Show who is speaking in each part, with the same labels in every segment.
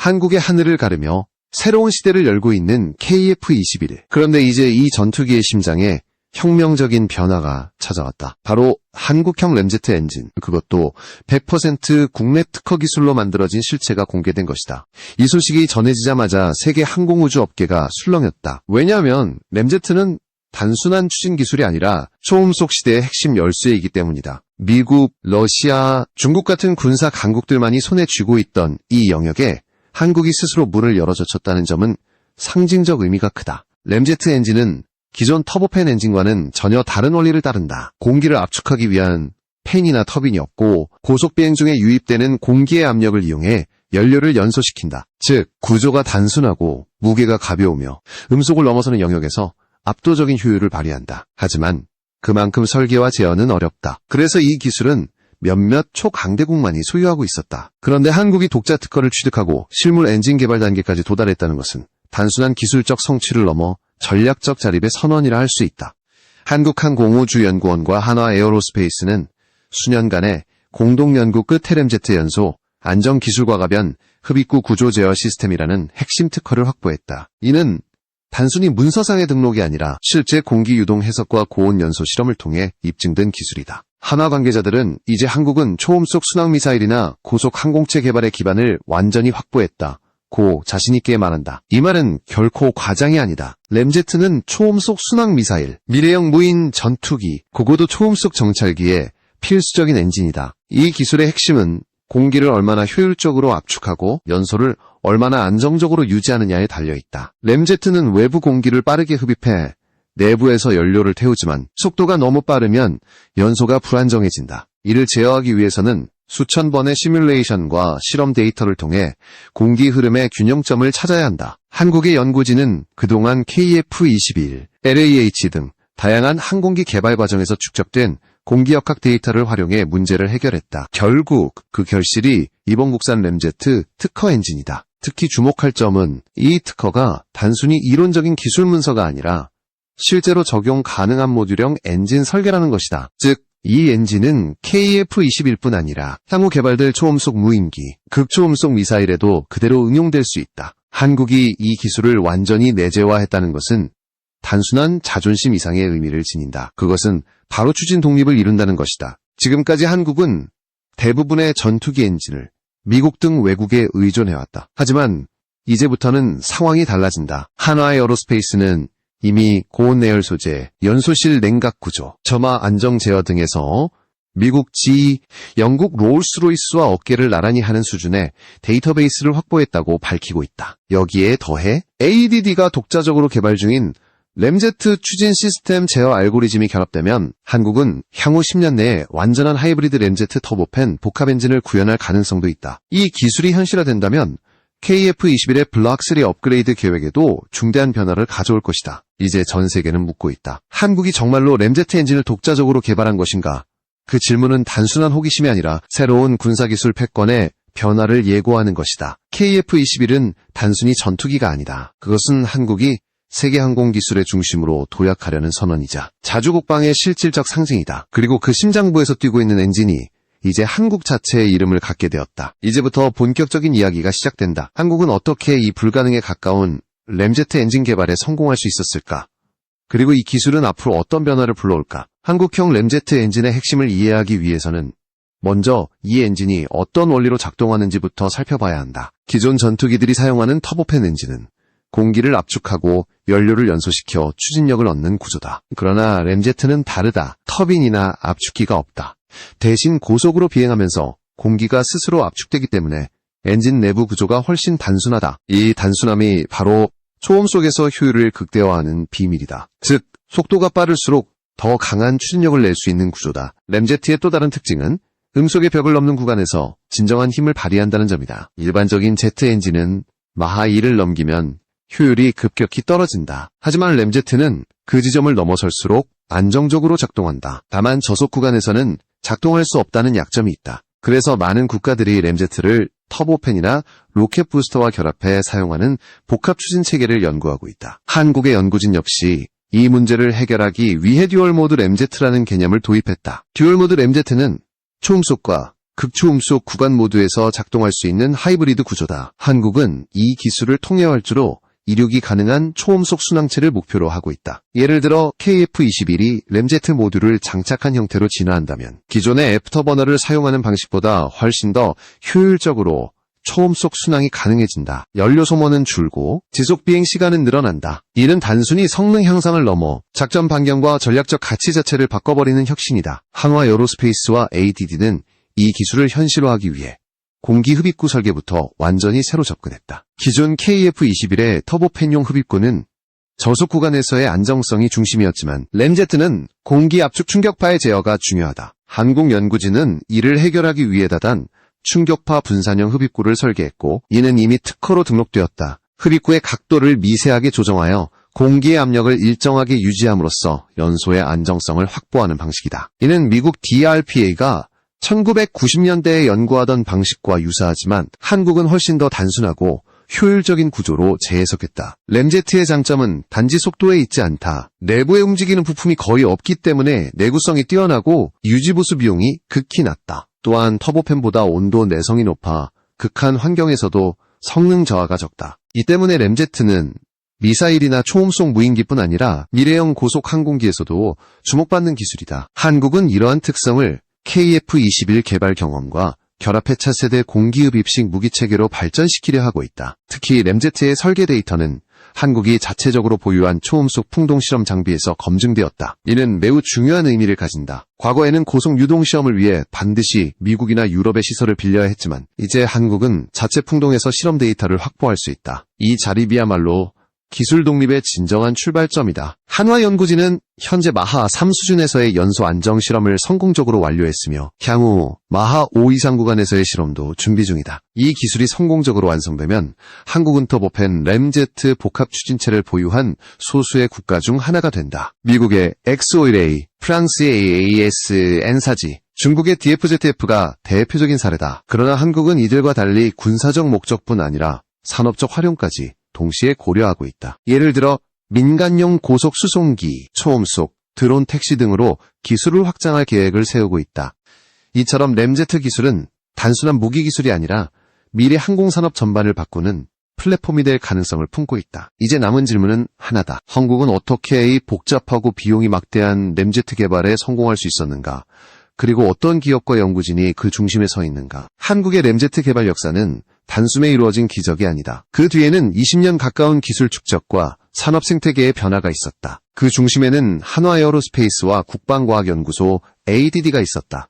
Speaker 1: 한국의 하늘을 가르며 새로운 시대를 열고 있는 KF-21. 그런데 이제 이 전투기의 심장에 혁명적인 변화가 찾아왔다. 바로 한국형 램제트 엔진, 그것도 100% 국내 특허 기술로 만들어진 실체가 공개된 것이다. 이 소식이 전해지자마자 세계 항공우주 업계가 술렁였다. 왜냐하면 램제트는 단순한 추진 기술이 아니라 초음속 시대의 핵심 열쇠이기 때문이다. 미국, 러시아, 중국 같은 군사 강국들만이 손에 쥐고 있던 이 영역에 한국이 스스로 문을 열어젖혔다는 점은 상징적 의미가 크다. 램제트 엔진은 기존 터보팬 엔진과는 전혀 다른 원리를 따른다. 공기를 압축하기 위한 팬이나 터빈이 없고 고속 비행 중에 유입되는 공기의 압력을 이용해 연료를 연소시킨다. 즉, 구조가 단순하고 무게가 가벼우며 음속을 넘어서는 영역에서 압도적인 효율을 발휘한다. 하지만 그만큼 설계와 제어는 어렵다. 그래서 이 기술은 몇몇 초강대국만이 소유하고 있었다. 그런데 한국이 독자 특허를 취득하고 실물 엔진 개발 단계까지 도달했다는 것은 단순한 기술적 성취를 넘어 전략적 자립의 선언이라 할 수 있다. 한국항공우주연구원과 한화에어로스페이스는 수년간의 공동연구 끝에 램제트 연소, 안정기술과가변, 흡입구 구조 제어 시스템이라는 핵심 특허를 확보했다. 이는 단순히 문서상의 등록이 아니라 실제 공기 유동 해석과 고온 연소 실험을 통해 입증된 기술이다. 한화 관계자들은 이제 한국은 초음속 순항미사일이나 고속 항공체 개발의 기반을 완전히 확보했다. 고 자신있게 말한다. 이 말은 결코 과장이 아니다. 램제트는 초음속 순항미사일, 미래형 무인 전투기, 고고도 초음속 정찰기의 필수적인 엔진이다. 이 기술의 핵심은 공기를 얼마나 효율적으로 압축하고 연소를 얼마나 안정적으로 유지하느냐에 달려있다. 램제트는 외부 공기를 빠르게 흡입해 내부에서 연료를 태우지만 속도가 너무 빠르면 연소가 불안정해진다. 이를 제어하기 위해서는 수천 번의 시뮬레이션과 실험 데이터를 통해 공기 흐름의 균형점을 찾아야 한다. 한국의 연구진은 그동안 KF-21, LAH 등 다양한 항공기 개발 과정에서 축적된 공기역학 데이터를 활용해 문제를 해결했다. 결국 그 결실이 이번 국산 램제트 특허 엔진이다. 특히 주목할 점은 이 특허가 단순히 이론적인 기술 문서가 아니라 실제로 적용 가능한 모듈형 엔진 설계라는 것이다. 즉, 이 엔진은 KF-21뿐 아니라 향후 개발될 초음속 무인기, 극초음속 미사일에도 그대로 응용될 수 있다. 한국이 이 기술을 완전히 내재화했다는 것은 단순한 자존심 이상의 의미를 지닌다. 그것은 바로 추진 독립을 이룬다는 것이다. 지금까지 한국은 대부분의 전투기 엔진을 미국 등 외국에 의존해왔다. 하지만 이제부터는 상황이 달라진다. 한화에어로스페이스는 이미 고온 내열 소재, 연소실 냉각 구조, 점화 안정 제어 등에서 미국 GE, 영국 롤스로이스와 어깨를 나란히 하는 수준의 데이터베이스를 확보했다고 밝히고 있다. 여기에 더해 ADD가 독자적으로 개발 중인 램제트 추진 시스템 제어 알고리즘이 결합되면 한국은 향후 10년 내에 완전한 하이브리드 램제트 터보팬 복합 엔진을 구현할 가능성도 있다. 이 기술이 현실화된다면 KF-21의 블록3 업그레이드 계획에도 중대한 변화를 가져올 것이다. 이제 전 세계는 묻고 있다. 한국이 정말로 램제트 엔진을 독자적으로 개발한 것인가? 그 질문은 단순한 호기심이 아니라 새로운 군사기술 패권의 변화를 예고하는 것이다. KF-21은 단순히 전투기가 아니다. 그것은 한국이 세계 항공기술의 중심으로 도약하려는 선언이자 자주국방의 실질적 상징이다. 그리고 그 심장부에서 뛰고 있는 엔진이 이제 한국 자체의 이름을 갖게 되었다. 이제부터 본격적인 이야기가 시작된다. 한국은 어떻게 이 불가능에 가까운 램제트 엔진 개발에 성공할 수 있었을까? 그리고 이 기술은 앞으로 어떤 변화를 불러올까? 한국형 램제트 엔진의 핵심을 이해하기 위해서는 먼저 이 엔진이 어떤 원리로 작동하는지부터 살펴봐야 한다. 기존 전투기들이 사용하는 터보팬 엔진은 공기를 압축하고 연료를 연소시켜 추진력을 얻는 구조다. 그러나 램제트는 다르다. 터빈이나 압축기가 없다. 대신 고속으로 비행하면서 공기가 스스로 압축되기 때문에 엔진 내부 구조가 훨씬 단순하다. 이 단순함이 바로 초음속에서 효율을 극대화하는 비밀이다. 즉, 속도가 빠를수록 더 강한 추진력을 낼 수 있는 구조다. 램제트의 또 다른 특징은 음속의 벽을 넘는 구간에서 진정한 힘을 발휘한다는 점이다. 일반적인 제트 엔진은 마하 2를 넘기면 효율이 급격히 떨어진다. 하지만 램제트는 그 지점을 넘어설수록 안정적으로 작동한다. 다만 저속 구간에서는 작동할 수 없다는 약점이 있다. 그래서 많은 국가들이 램제트를 터보팬이나 로켓 부스터와 결합해 사용하는 복합 추진 체계를 연구하고 있다. 한국의 연구진 역시 이 문제를 해결하기 위해 듀얼모드 램제트라는 개념을 도입했다. 듀얼모드 램제트는 초음속과 극초음속 구간 모드에서 작동할 수 있는 하이브리드 구조다. 한국은 이 기술을 통해활주로 이륙이 가능한 초음속 순항체를 목표로 하고 있다. 예를 들어 KF-21이 램제트 모듈을 장착한 형태로 진화한다면 기존의 애프터버너를 사용하는 방식보다 훨씬 더 효율적으로 초음속 순항이 가능해진다. 연료 소모는 줄고 지속 비행 시간은 늘어난다. 이는 단순히 성능 향상을 넘어 작전 반경과 전략적 가치 자체를 바꿔버리는 혁신이다. 한화 에어로스페이스와 ADD는 이 기술을 현실화하기 위해 공기 흡입구 설계부터 완전히 새로 접근했다. 기존 KF-21의 터보팬용 흡입구는 저속 구간에서의 안정성이 중심이었지만 램제트는 공기 압축 충격파의 제어가 중요하다. 한국연구진은 이를 해결하기 위해 다단 충격파 분산형 흡입구를 설계했고 이는 이미 특허로 등록되었다. 흡입구의 각도를 미세하게 조정하여 공기의 압력을 일정하게 유지함으로써 연소의 안정성을 확보하는 방식이다. 이는 미국 DRPA가 1990년대에 연구하던 방식과 유사하지만 한국은 훨씬 더 단순하고 효율적인 구조로 재해석했다. 램제트의 장점은 단지 속도에 있지 않다. 내부에 움직이는 부품이 거의 없기 때문에 내구성이 뛰어나고 유지보수 비용이 극히 낮다. 또한 터보팬보다 온도 내성이 높아 극한 환경에서도 성능 저하가 적다. 이 때문에 램제트는 미사일이나 초음속 무인기뿐 아니라 미래형 고속 항공기에서도 주목받는 기술이다. 한국은 이러한 특성을 KF-21 개발 경험과 결합해 차세대 공기흡입식 무기체계로 발전시키려 하고 있다. 특히 램제트의 설계 데이터는 한국이 자체적으로 보유한 초음속 풍동 실험 장비에서 검증되었다. 이는 매우 중요한 의미를 가진다. 과거에는 고속 유동 시험을 위해 반드시 미국이나 유럽의 시설을 빌려야 했지만 이제 한국은 자체 풍동에서 실험 데이터를 확보할 수 있다. 이 자립이야말로 기술 독립의 진정한 출발점이다. 한화연구진은 현재 마하 3 수준에서의 연소 안정 실험을 성공적으로 완료했으며 향후 마하 5 이상 구간에서의 실험도 준비 중이다. 이 기술이 성공적으로 완성되면 한국은 터보팬 램제트 복합 추진체를 보유한 소수의 국가 중 하나가 된다. 미국의 XOLA, 프랑스의 AAS, 엔사지, 중국의 DFZF가 대표적인 사례다. 그러나 한국은 이들과 달리 군사적 목적뿐 아니라 산업적 활용까지 동시에 고려하고 있다. 예를 들어 민간용 고속 수송기, 초음속, 드론 택시 등으로 기술을 확장할 계획을 세우고 있다. 이처럼 램제트 기술은 단순한 무기 기술이 아니라 미래 항공산업 전반을 바꾸는 플랫폼이 될 가능성을 품고 있다. 이제 남은 질문은 하나다. 한국은 어떻게 이 복잡하고 비용이 막대한 램제트 개발에 성공할 수 있었는가? 그리고 어떤 기업과 연구진이 그 중심에 서 있는가? 한국의 램제트 개발 역사는 단숨에 이루어진 기적이 아니다. 그 뒤에는 20년 가까운 기술 축적과 산업 생태계의 변화가 있었다. 그 중심에는 한화에어로스페이스와 국방과학연구소 ADD가 있었다.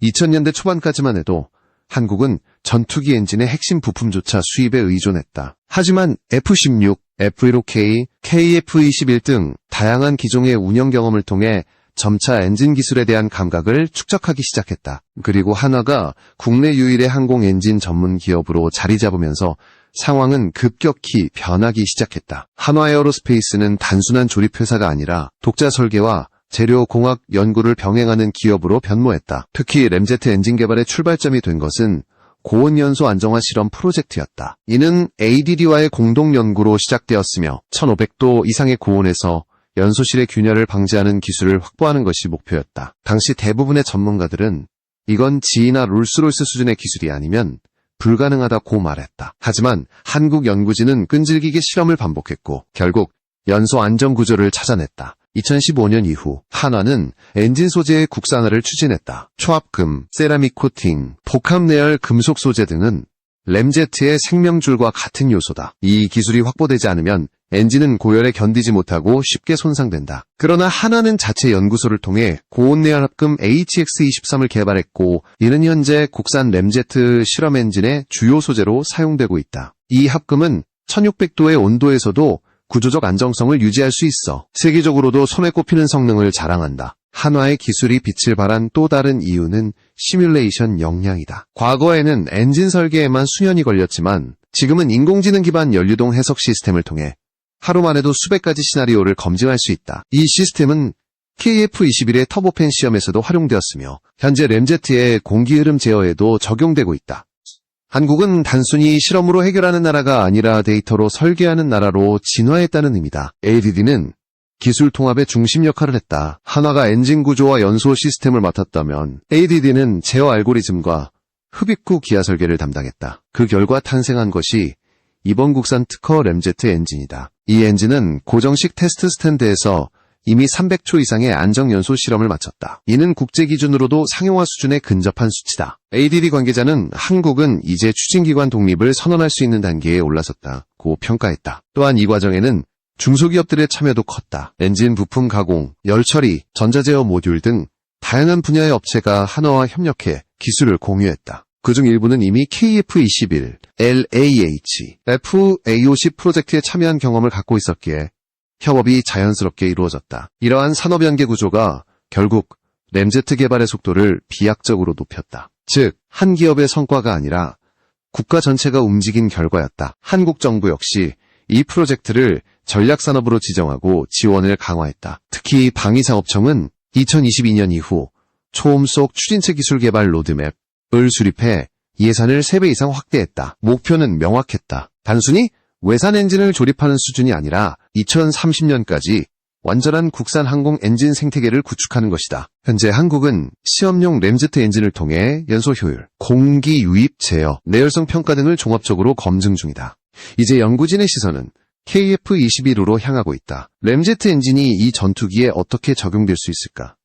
Speaker 1: 2000년대 초반까지만 해도 한국은 전투기 엔진의 핵심 부품조차 수입에 의존했다. 하지만 F-16, F-15K, KF-21 등 다양한 기종의 운영 경험을 통해 점차 엔진 기술에 대한 감각을 축적하기 시작했다. 그리고 한화가 국내 유일의 항공 엔진 전문 기업으로 자리 잡으면서 상황은 급격히 변하기 시작했다. 한화에어로스페이스는 단순한 조립회사가 아니라 독자 설계와 재료 공학 연구를 병행하는 기업으로 변모했다. 특히 램제트 엔진 개발의 출발점이 된 것은 고온 연소 안정화 실험 프로젝트였다. 이는 ADD와의 공동 연구로 시작되었으며 1500도 이상의 고온에서 연소실의 균열을 방지하는 기술을 확보하는 것이 목표였다. 당시 대부분의 전문가들은 이건 지이나 롤스로이스 수준의 기술이 아니면 불가능하다고 말했다. 하지만 한국 연구진은 끈질기게 실험을 반복했고 결국 연소 안정 구조를 찾아냈다. 2015년 이후 한화는 엔진 소재의 국산화를 추진했다. 초합금, 세라믹 코팅, 복합 내열 금속 소재 등은 램제트의 생명줄과 같은 요소다. 이 기술이 확보되지 않으면 엔진은 고열에 견디지 못하고 쉽게 손상된다. 그러나 한화는 자체 연구소를 통해 고온내열 합금 HX23을 개발했고 이는 현재 국산 램제트 실험 엔진의 주요 소재로 사용되고 있다. 이 합금은 1600도의 온도에서도 구조적 안정성을 유지할 수 있어 세계적으로도 손에 꼽히는 성능을 자랑한다. 한화의 기술이 빛을 발한 또 다른 이유는 시뮬레이션 역량이다. 과거에는 엔진 설계에만 수년이 걸렸지만 지금은 인공지능 기반 연료동 해석 시스템을 통해 하루만 해도 수백 가지 시나리오를 검증할 수 있다. 이 시스템은 KF-21의 터보팬 시험에서도 활용되었으며 현재 램제트의 공기 흐름 제어에도 적용되고 있다. 한국은 단순히 실험으로 해결하는 나라가 아니라 데이터로 설계하는 나라로 진화했다는 의미다. ADD는 기술 통합의 중심 역할을 했다. 한화가 엔진 구조와 연소 시스템을 맡았다면 ADD는 제어 알고리즘과 흡입구 기아 설계를 담당했다. 그 결과 탄생한 것이 이번 국산 특허 램제트 엔진이다. 이 엔진은 고정식 테스트 스탠드에서 이미 300초 이상의 안정연소 실험을 마쳤다. 이는 국제 기준으로도 상용화 수준에 근접한 수치다. ADD 관계자는 한국은 이제 추진기관 독립을 선언할 수 있는 단계에 올라섰다고 평가했다. 또한 이 과정에는 중소기업들의 참여도 컸다. 엔진 부품 가공, 열처리, 전자제어 모듈 등 다양한 분야의 업체가 한화와 협력해 기술을 공유했다. 그중 일부는 이미 KF-21, LAH, FA50 프로젝트에 참여한 경험을 갖고 있었기에 협업이 자연스럽게 이루어졌다. 이러한 산업연계 구조가 결국 램제트 개발의 속도를 비약적으로 높였다. 즉, 한 기업의 성과가 아니라 국가 전체가 움직인 결과였다. 한국 정부 역시 이 프로젝트를 전략산업으로 지정하고 지원을 강화했다. 특히 방위상업청은 2022년 이후 초음속 추진체 기술 개발 로드맵을 수립해 예산을 3배 이상 확대했다. 목표는 명확했다. 단순히 외산 엔진을 조립하는 수준이 아니라 2030년까지 완전한 국산 항공 엔진 생태계를 구축하는 것이다. 현재 한국은 시험용 램제트 엔진을 통해 연소 효율, 공기 유입 제어, 내열성 평가 등을 종합적으로 검증 중이다. 이제 연구진의 시선은 KF-21호로 향하고 있다. 램제트 엔진이 이 전투기에 어떻게 적용될 수 있을까?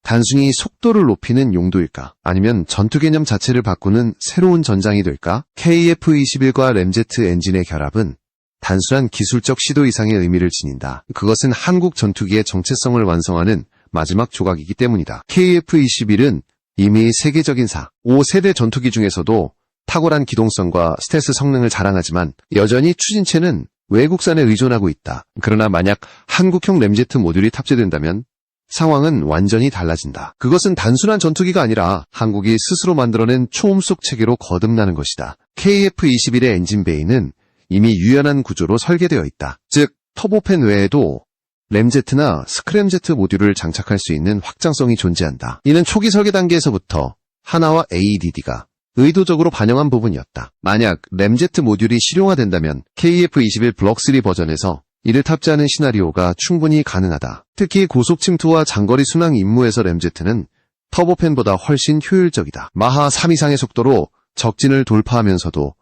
Speaker 1: 단순히 속도를 높이는 용도일까? 아니면 전투 개념 자체를 바꾸는 새로운 전장이 될까? KF-21과 램제트 엔진의 결합은 단순한 기술적 시도 이상의 의미를 지닌다. 그것은 한국 전투기의 정체성을 완성하는 마지막 조각이기 때문이다. KF-21은 이미 세계적인 5세대 전투기 중에서도 탁월한 기동성과 스텔스 성능을 자랑하지만 여전히 추진체는 외국산에 의존하고 있다. 그러나 만약 한국형 램제트 모듈이 탑재된다면 상황은 완전히 달라진다. 그것은 단순한 전투기가 아니라 한국이 스스로 만들어낸 초음속 체계로 거듭나는 것이다. KF-21의 엔진 베이는 이미 유연한 구조로 설계되어 있다. 즉, 터보팬 외에도 램제트나 스크램제트 모듈을 장착할 수 있는 확장성이 존재한다. 이는 초기 설계 단계에서부터 한화와 ADD가 의도적으로 반영한 부분이었다. 만약 램제트 모듈이 실용화된다면 KF-21 블록 3 버전에서 이를 탑재하는 시나리오가 충분히 가능하다. 특히 고속 침투와 장거리 순항 임무에서 램제트는 터보팬보다 훨씬 효율적이다. 마하 3 이상의 속도로 적진을 돌파하면서도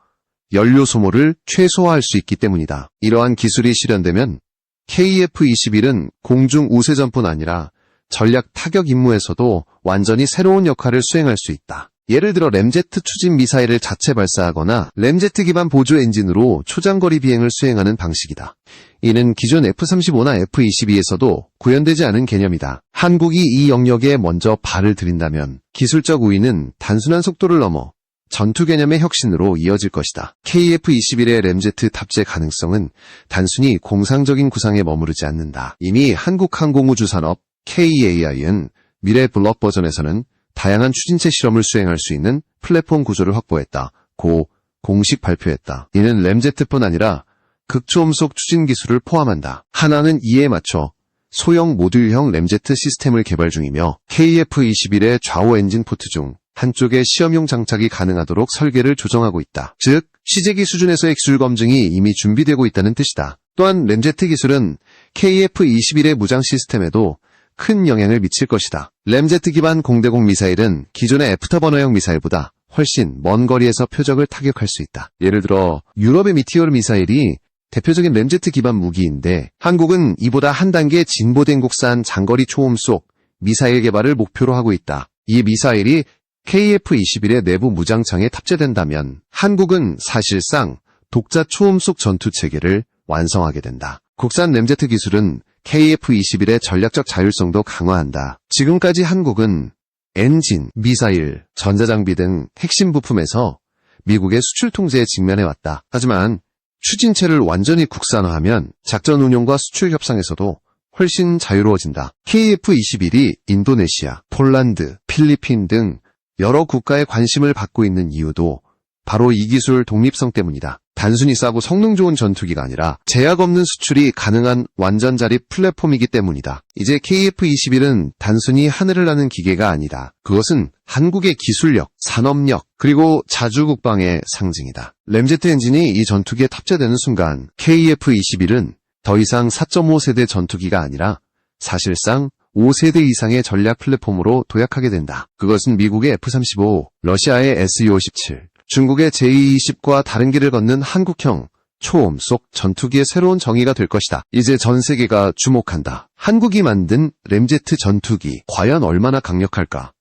Speaker 1: 연료 소모를 최소화할 수 있기 때문이다. 이러한 기술이 실현되면 KF-21은 공중 우세전뿐 아니라 전략 타격 임무에서도 완전히 새로운 역할을 수행할 수 있다. 예를 들어 램제트 추진 미사일을 자체 발사하거나 램제트 기반 보조 엔진으로 초장거리 비행을 수행하는 방식이다. 이는 기존 F-35나 F-22에서도 구현되지 않은 개념이다. 한국이 이 영역에 먼저 발을 들인다면 기술적 우위는 단순한 속도를 넘어 전투 개념의 혁신으로 이어질 것이다. KF-21의 램제트 탑재 가능성은 단순히 공상적인 구상에 머무르지 않는다. 이미 한국항공우주산업 KAI은 미래 블록 버전에서는 다양한 추진체 실험을 수행할 수 있는 플랫폼 구조를 확보했다고 공식 발표했다. 이는 램제트뿐 아니라 극초음속 추진 기술을 포함한다. 한화는 이에 맞춰 소형 모듈형 램제트 시스템을 개발 중이며 KF-21의 좌우 엔진 포트 중 한쪽에 시험용 장착이 가능하도록 설계를 조정하고 있다. 즉, 시제기 수준에서의 기술 검증이 이미 준비되고 있다는 뜻이다. 또한 램제트 기술은 KF-21의 무장 시스템에도 큰 영향을 미칠 것이다. 램제트 기반 공대공 미사일은 기존의 애프터버너형 미사일보다 훨씬 먼 거리에서 표적을 타격할 수 있다. 예를 들어 유럽의 미티어르 미사일이 대표적인 램제트 기반 무기인데 한국은 이보다 한 단계 진보된 국산 장거리 초음속 미사일 개발을 목표로 하고 있다. 이 미사일이 KF-21의 내부 무장창에 탑재된다면 한국은 사실상 독자 초음속 전투 체계를 완성하게 된다. 국산 램제트 기술은 KF-21의 전략적 자율성도 강화한다. 지금까지 한국은 엔진, 미사일, 전자장비 등 핵심 부품에서 미국의 수출 통제에 직면해왔다. 하지만 추진체를 완전히 국산화하면 작전 운용과 수출 협상에서도 훨씬 자유로워진다. KF-21이 인도네시아, 폴란드, 필리핀 등 여러 국가의 관심을 받고 있는 이유도 바로 이 기술 독립성 때문이다. 단순히 싸고 성능 좋은 전투기가 아니라 제약 없는 수출이 가능한 완전 자립 플랫폼이기 때문이다. 이제 KF-21은 단순히 하늘을 나는 기계가 아니다. 그것은 한국의 기술력, 산업력, 그리고 자주국방의 상징이다. 램제트 엔진이 이 전투기에 탑재되는 순간 KF-21은 더 이상 4.5세대 전투기가 아니라 사실상 5세대 이상의 전략 플랫폼으로 도약하게 된다. 그것은 미국의 F-35, 러시아의 SU-57, 중국의 J-20과 다른 길을 걷는 한국형 초음속 전투기의 새로운 정의가 될 것이다. 이제 전 세계가 주목한다. 한국이 만든 램제트 전투기 과연 얼마나 강력할까?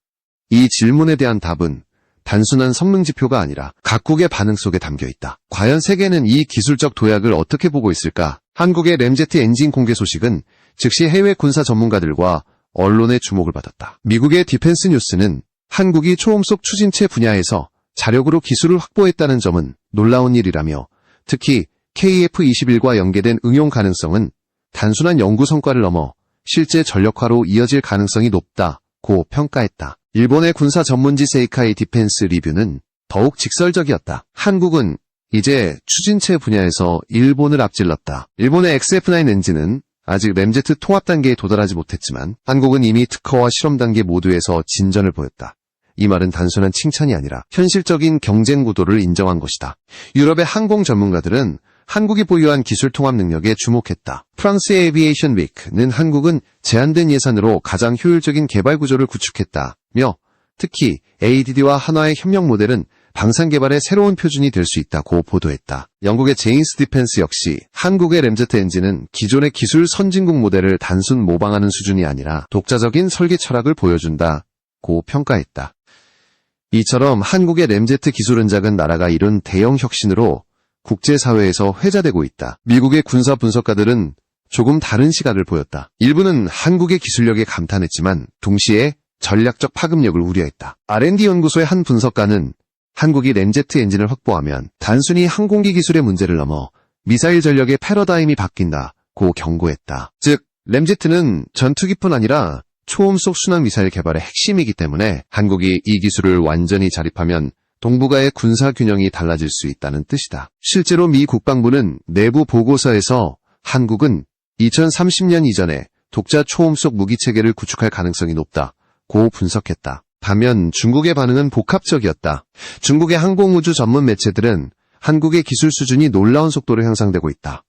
Speaker 1: 이 질문에 대한 답은 단순한 성능 지표가 아니라 각국의 반응 속에 담겨 있다. 과연 세계는 이 기술적 도약을 어떻게 보고 있을까? 한국의 램제트 엔진 공개 소식은 즉시 해외 군사 전문가들과 언론의 주목을 받았다. 미국의 디펜스 뉴스는 한국이 초음속 추진체 분야에서 자력으로 기술을 확보했다는 점은 놀라운 일이라며 특히 KF-21과 연계된 응용 가능성은 단순한 연구 성과를 넘어 실제 전력화로 이어질 가능성이 높다고 평가했다. 일본의 군사 전문지 세이카이 디펜스 리뷰는 더욱 직설적이었다. 한국은 이제 추진체 분야에서 일본을 앞질렀다. 일본의 XF9 엔진은 아직 램제트 통합 단계에 도달하지 못했지만 한국은 이미 특허와 실험 단계 모두에서 진전을 보였다. 이 말은 단순한 칭찬이 아니라 현실적인 경쟁 구도를 인정한 것이다. 유럽의 항공 전문가들은 한국이 보유한 기술 통합 능력에 주목했다. 프랑스의 에비에이션 위크는 한국은 제한된 예산으로 가장 효율적인 개발 구조를 구축했다며 특히 ADD와 한화의 협력 모델은 방산 개발의 새로운 표준이 될 수 있다고 보도했다. 영국의 제인스 디펜스 역시 한국의 램제트 엔진은 기존의 기술 선진국 모델을 단순 모방하는 수준이 아니라 독자적인 설계 철학을 보여준다고 평가했다. 이처럼 한국의 램제트 기술은 작은 나라가 이룬 대형 혁신으로 국제사회에서 회자되고 있다. 미국의 군사 분석가들은 조금 다른 시각을 보였다. 일부는 한국의 기술력에 감탄했지만 동시에 전략적 파급력을 우려했다. R&D 연구소의 한 분석가는 한국이 램제트 엔진을 확보하면 단순히 항공기 기술의 문제를 넘어 미사일 전력의 패러다임이 바뀐다고 경고했다. 즉, 램제트는 전투기뿐 아니라 초음속 순항 미사일 개발의 핵심이기 때문에 한국이 이 기술을 완전히 자립하면 동북아의 군사 균형이 달라질 수 있다는 뜻이다. 실제로 미 국방부는 내부 보고서에서 한국은 2030년 이전에 독자 초음속 무기체계를 구축할 가능성이 높다고 분석했다. 반면 중국의 반응은 복합적이었다. 중국의 항공우주 전문 매체들은 한국의 기술 수준이 놀라운 속도로 향상되고 있다.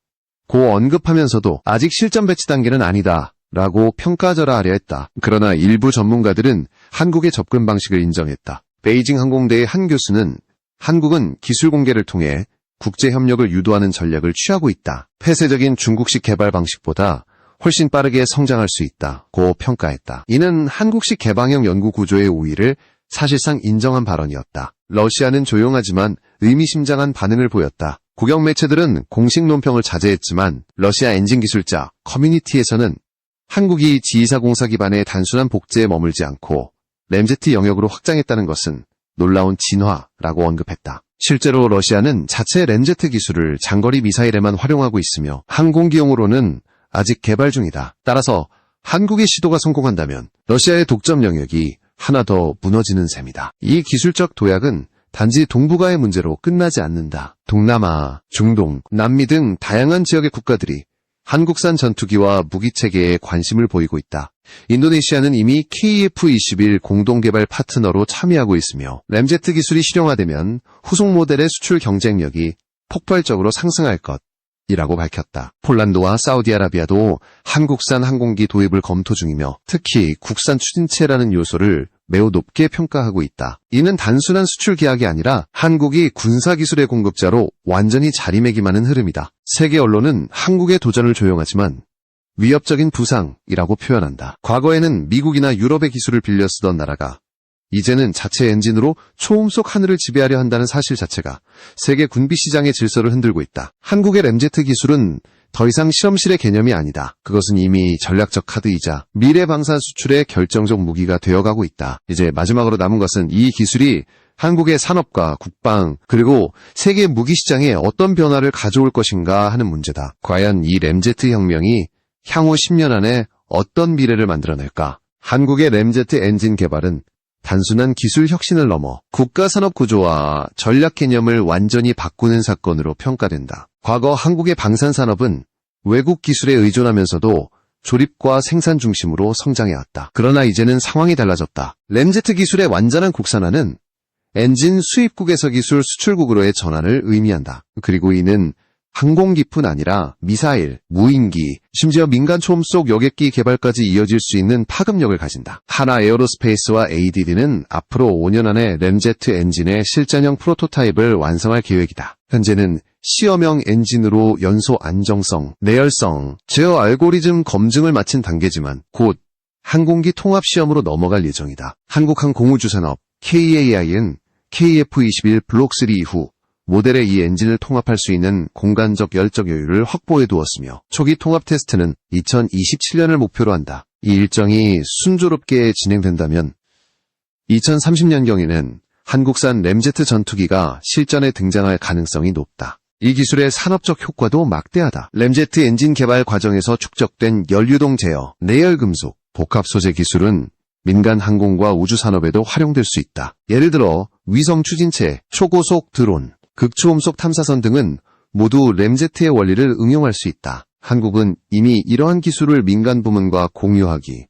Speaker 1: 고 언급하면서도 아직 실전 배치 단계는 아니다. 라고 평가절하하려 했다. 그러나 일부 전문가들은 한국의 접근 방식을 인정했다. 베이징 항공대의 한 교수는 한국은 기술 공개를 통해 국제 협력을 유도하는 전략을 취하고 있다. 폐쇄적인 중국식 개발 방식보다 훨씬 빠르게 성장할 수 있다고 평가했다. 이는 한국식 개방형 연구 구조의 우위를 사실상 인정한 발언이었다. 러시아는 조용하지만 의미심장한 반응을 보였다. 국영 매체들은 공식 논평을 자제했지만 러시아 엔진 기술자 커뮤니티에서는 한국이 지휘사공사 기반의 단순한 복제에 머물지 않고 램제트 영역으로 확장했다는 것은 놀라운 진화라고 언급했다. 실제로 러시아는 자체 램제트 기술을 장거리 미사일에만 활용하고 있으며 항공기용으로는 아직 개발 중이다. 따라서 한국의 시도가 성공한다면 러시아의 독점 영역이 하나 더 무너지는 셈이다. 이 기술적 도약은 단지 동북아의 문제로 끝나지 않는다. 동남아, 중동, 남미 등 다양한 지역의 국가들이 한국산 전투기와 무기체계에 관심을 보이고 있다. 인도네시아는 이미 KF-21 공동개발 파트너로 참여하고 있으며 램제트 기술이 실용화되면 후속 모델의 수출 경쟁력이 폭발적으로 상승할 것이라고 밝혔다. 폴란드와 사우디아라비아도 한국산 항공기 도입을 검토 중이며 특히 국산 추진체라는 요소를 매우 높게 평가하고 있다. 이는 단순한 수출 계약이 아니라 한국이 군사기술의 공급자로 완전히 자리매김하는 흐름이다. 세계 언론은 한국의 도전을 조용하지만 위협적인 부상이라고 표현한다. 과거에는 미국이나 유럽의 기술을 빌려 쓰던 나라가 이제는 자체 엔진으로 초음속 하늘을 지배하려 한다는 사실 자체가 세계 군비 시장의 질서를 흔들고 있다. 한국의 램제트 기술은 더 이상 실험실의 개념이 아니다. 그것은 이미 전략적 카드이자 미래 방산 수출의 결정적 무기가 되어가고 있다. 이제 마지막으로 남은 것은 이 기술이 한국의 산업과 국방 그리고 세계 무기 시장에 어떤 변화를 가져올 것인가 하는 문제다. 과연 이 램제트 혁명이 향후 10년 안에 어떤 미래를 만들어낼까? 한국의 램제트 엔진 개발은 단순한 기술 혁신을 넘어 국가 산업 구조와 전략 개념을 완전히 바꾸는 사건으로 평가된다. 과거 한국의 방산 산업은 외국 기술에 의존하면서도 조립과 생산 중심으로 성장해왔다. 그러나 이제는 상황이 달라졌다. 램제트 기술의 완전한 국산화는 엔진 수입국에서 기술 수출국으로의 전환을 의미한다. 그리고 이는 항공기뿐 아니라 미사일, 무인기, 심지어 민간 초음속 여객기 개발까지 이어질 수 있는 파급력을 가진다. 하나 에어로스페이스와 ADD는 앞으로 5년 안에 램제트 엔진의 실전형 프로토타입을 완성할 계획이다. 현재는 시험형 엔진으로 연소 안정성, 내열성, 제어 알고리즘 검증을 마친 단계지만 곧 항공기 통합 시험으로 넘어갈 예정이다. 한국항공우주산업 KAI는 KF-21 블록 3 이후 모델의 이 엔진을 통합할 수 있는 공간적 열적 여유를 확보해 두었으며 초기 통합 테스트는 2027년을 목표로 한다. 이 일정이 순조롭게 진행된다면 2030년경에는 한국산 램제트 전투기가 실전에 등장할 가능성이 높다. 이 기술의 산업적 효과도 막대하다. 램제트 엔진 개발 과정에서 축적된 연료동 제어, 내열금속, 복합 소재 기술은 민간 항공과 우주 산업에도 활용될 수 있다. 예를 들어 위성 추진체, 초고속 드론, 극초음속 탐사선 등은 모두 램제트의 원리를 응용할 수 있다. 한국은 이미 이러한 기술을 민간 부문과 공유하기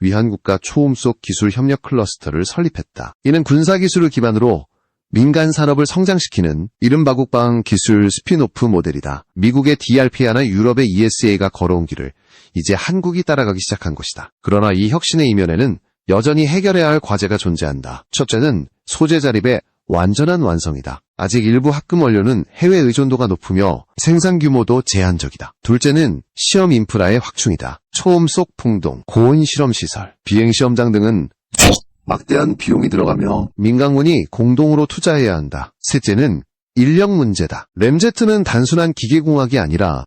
Speaker 1: 위한 국가 초음속 기술 협력 클러스터를 설립했다. 이는 군사 기술을 기반으로 민간 산업을 성장시키는 이른바 국방 기술 스피노프 모델이다. 미국의 DRPA나 유럽의 ESA가 걸어온 길을 이제 한국이 따라가기 시작한 것이다. 그러나 이 혁신의 이면에는 여전히 해결해야 할 과제가 존재한다. 첫째는 소재 자립의 완전한 완성이다. 아직 일부 합금 원료는 해외 의존도가 높으며 생산 규모도 제한적이다. 둘째는 시험 인프라의 확충이다. 초음속 풍동, 고온 실험 시설, 비행 시험장 등은 막대한 비용이 들어가며 민간군이 공동으로 투자해야 한다. 셋째는 인력 문제다. 램제트는 단순한 기계공학이 아니라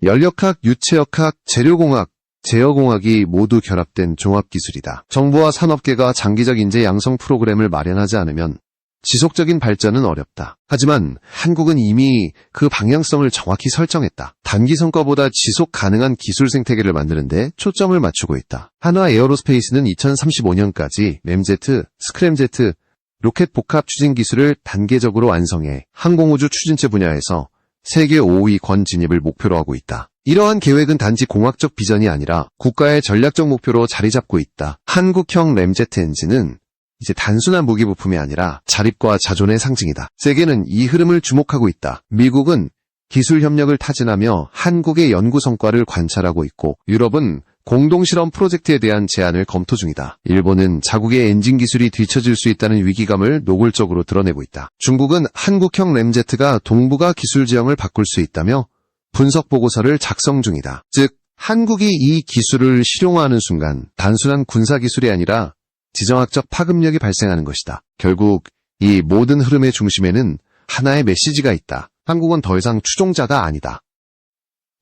Speaker 1: 연력학, 유체역학, 재료공학, 제어공학이 모두 결합된 종합기술이다. 정부와 산업계가 장기적 인재 양성 프로그램을 마련하지 않으면 지속적인 발전은 어렵다. 하지만 한국은 이미 그 방향성을 정확히 설정했다. 단기 성과보다 지속 가능한 기술 생태계를 만드는데 초점을 맞추고 있다. 한화 에어로스페이스는 2035년까지 램제트, 스크램제트, 로켓 복합 추진 기술을 단계적으로 완성해 항공우주 추진체 분야에서 세계 5위권 진입을 목표로 하고 있다. 이러한 계획은 단지 공학적 비전이 아니라 국가의 전략적 목표로 자리 잡고 있다. 한국형 램제트 엔진은 이제 단순한 무기 부품이 아니라 자립과 자존의 상징이다. 세계는 이 흐름을 주목하고 있다. 미국은 기술 협력을 타진하며 한국의 연구 성과를 관찰하고 있고 유럽은 공동실험 프로젝트에 대한 제안을 검토 중이다. 일본은 자국의 엔진 기술이 뒤처질 수 있다는 위기감을 노골적으로 드러내고 있다. 중국은 한국형 램제트가 동북아 기술 지형을 바꿀 수 있다며 분석 보고서를 작성 중이다. 즉, 한국이 이 기술을 실용화하는 순간 단순한 군사 기술이 아니라 지정학적 파급력이 발생하는 것이다. 결국 이 모든 흐름의 중심에는 하나의 메시지가 있다. 한국은 더 이상 추종자가 아니다.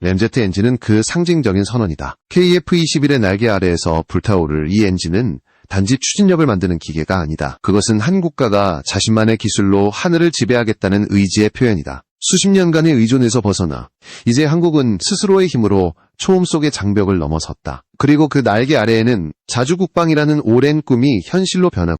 Speaker 1: 램제트 엔진은 그 상징적인 선언이다. KF-21의 날개 아래에서 불타오를 이 엔진은 단지 추진력을 만드는 기계가 아니다. 그것은 한 국가가 자신만의 기술로 하늘을 지배하겠다는 의지의 표현이다. 수십 년간의 의존에서 벗어나 이제 한국은 스스로의 힘으로 초음 속의 장벽을 넘어섰다. 그리고 그 날개 아래에는 자주국방이라는 오랜 꿈이 현실로 변하고